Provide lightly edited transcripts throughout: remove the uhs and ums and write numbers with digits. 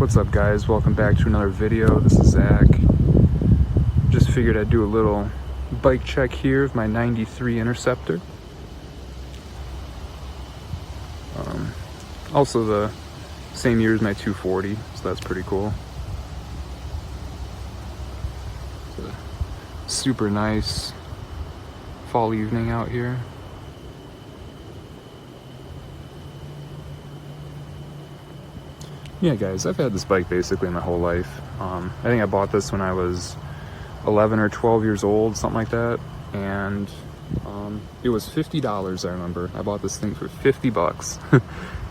What's up guys, welcome back to another video. This is Zach. Just figured I'd do a little bike check here of my 93 Interceptor. Also the same year as my 240, so that's pretty cool. It's a super nice fall evening out here. Yeah guys, I've had this bike basically my whole life. I think I bought this when I was 11 or 12 years old, something like that, and it was $50, I remember. I bought this thing for 50 bucks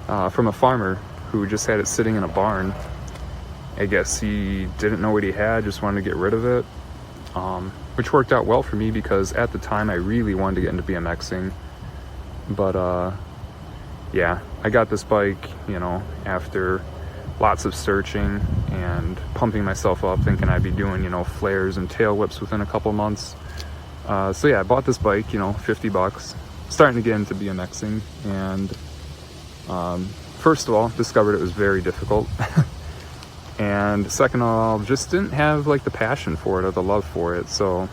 from a farmer who just had it sitting in a barn. I guess he didn't know what he had, just wanted to get rid of it, which worked out well for me because at the time I really wanted to get into BMXing. But yeah, I got this bike, you know, after lots of searching and pumping myself up, thinking I'd be doing, you know, flares and tail whips within a couple months. So yeah, I bought this bike, you know, 50 bucks, starting to get into BMXing, and first of all, discovered it was very difficult. And second of all, just didn't have like the passion for it or the love for it, so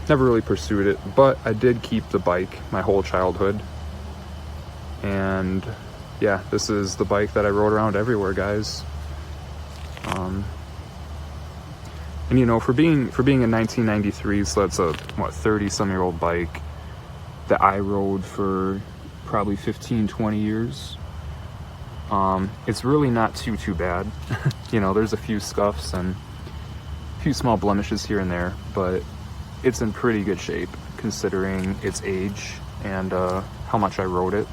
never really pursued it. But I did keep the bike my whole childhood, and yeah, this is the bike that I rode around everywhere, guys. And you know, for being in 1993, so that's a what, 30-some-year-old bike that I rode for probably 15-20 years. It's really not too bad. You know, there's a few scuffs and a few small blemishes here and there, but it's in pretty good shape considering its age and how much I rode it.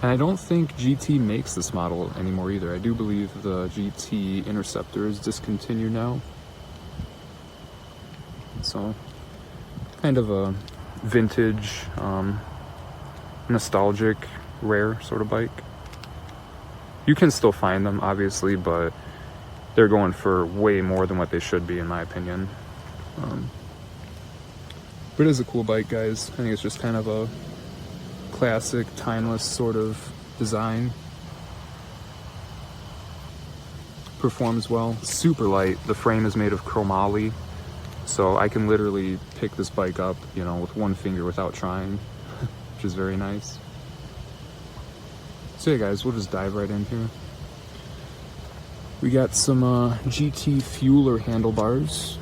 And I don't think GT makes this model anymore either. I do believe the GT Interceptor is discontinued now. So, kind of a vintage, nostalgic, rare sort of bike. You can still find them, obviously, but they're going for way more than what they should be, in my opinion. But it is a cool bike, guys. I think it's just kind of a classic, timeless sort of design. Performs well. Super light. The frame is made of chromoly, so I can literally pick this bike up, you know, with one finger without trying, which is very nice. So yeah guys, we'll just dive right in here. We got some GT Fueler handlebars.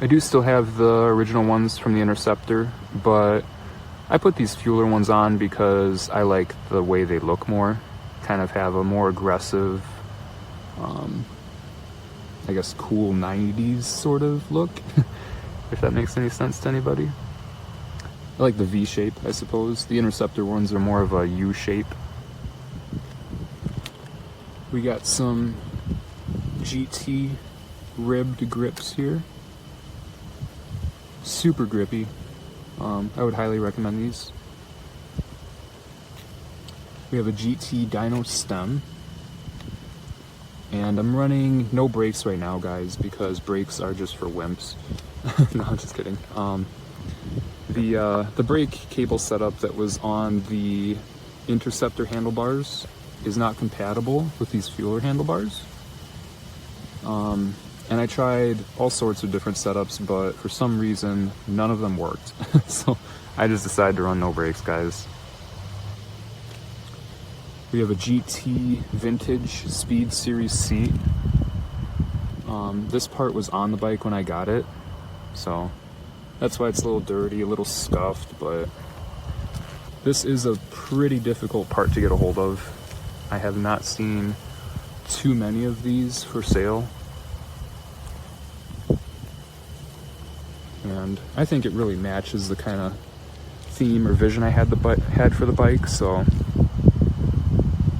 I do still have the original ones from the Interceptor, but I put these Fueler ones on because I like the way they look more. Kind of have a more aggressive, I guess cool 90s sort of look, if that makes any sense to anybody. I like the V shape, I suppose. The Interceptor ones are more of a U shape. We got some GT ribbed grips here. Super grippy. I would highly recommend these. We have a GT dyno stem. And I'm running no brakes right now, guys, because brakes are just for wimps. No, I'm just kidding. The brake cable setup that was on the Interceptor handlebars is not compatible with these Fueler handlebars. And I tried all sorts of different setups, but for some reason, none of them worked. So I just decided to run no brakes, guys. We have a GT Vintage Speed Series seat. This part was on the bike when I got it, so that's why it's a little dirty, a little scuffed, but this is a pretty difficult part to get a hold of. I have not seen too many of these for sale. And I think it really matches the kind of theme or vision I had for the bike, so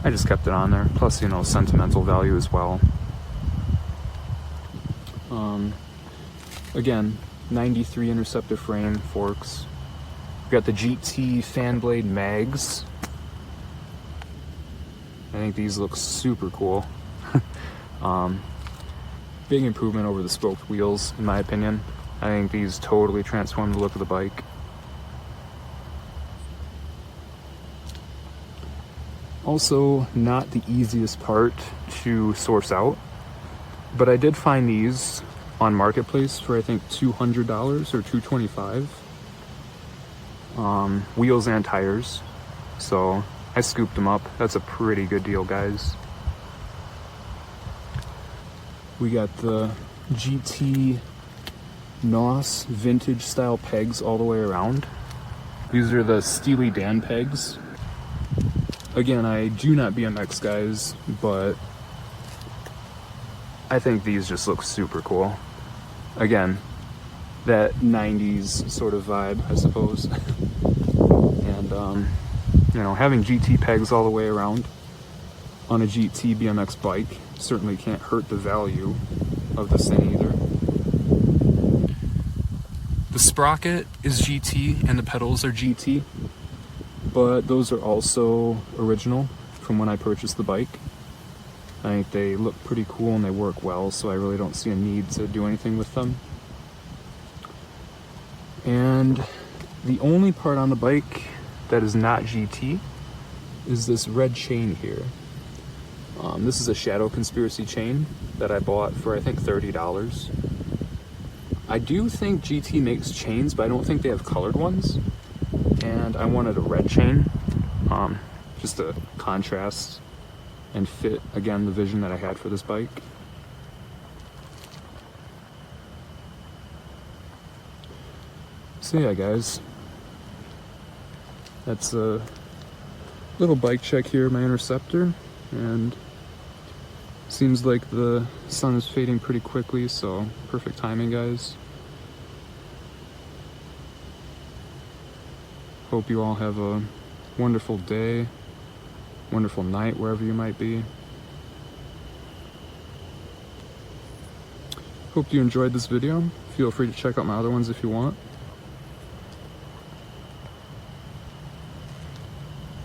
I just kept it on there. Plus, you know, sentimental value as well. Again, 93 Interceptor frame, forks. We got the GT fan blade mags. I think these look super cool. Big improvement over the spoked wheels, in my opinion. I think these totally transform the look of the bike. Also, not the easiest part to source out, but I did find these on Marketplace for I think $200 or $225. Wheels and tires. So I scooped them up. That's a pretty good deal, guys. We got the GT NOS vintage style pegs all the way around. These are the Steely Dan pegs. Again, I do not BMX, guys, but I think these just look super cool. Again, that 90s sort of vibe, I suppose. And, you know, having GT pegs all the way around on a GT BMX bike certainly can't hurt the value of this thing either. The sprocket is GT and the pedals are GT, but those are also original from when I purchased the bike. I think they look pretty cool and they work well, so I really don't see a need to do anything with them. And the only part on the bike that is not GT is this red chain here. This is a Shadow Conspiracy chain that I bought for I think $30. I do think GT makes chains, but I don't think they have colored ones. And I wanted a red chain, just to contrast and fit, again, the vision that I had for this bike. So yeah, guys, that's a little bike check here, my Interceptor, and seems like the sun is fading pretty quickly, so perfect timing, guys. Hope you all have a wonderful day, wonderful night, wherever you might be. Hope you enjoyed this video. Feel free to check out my other ones if you want.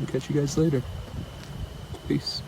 I'll catch you guys later. Peace.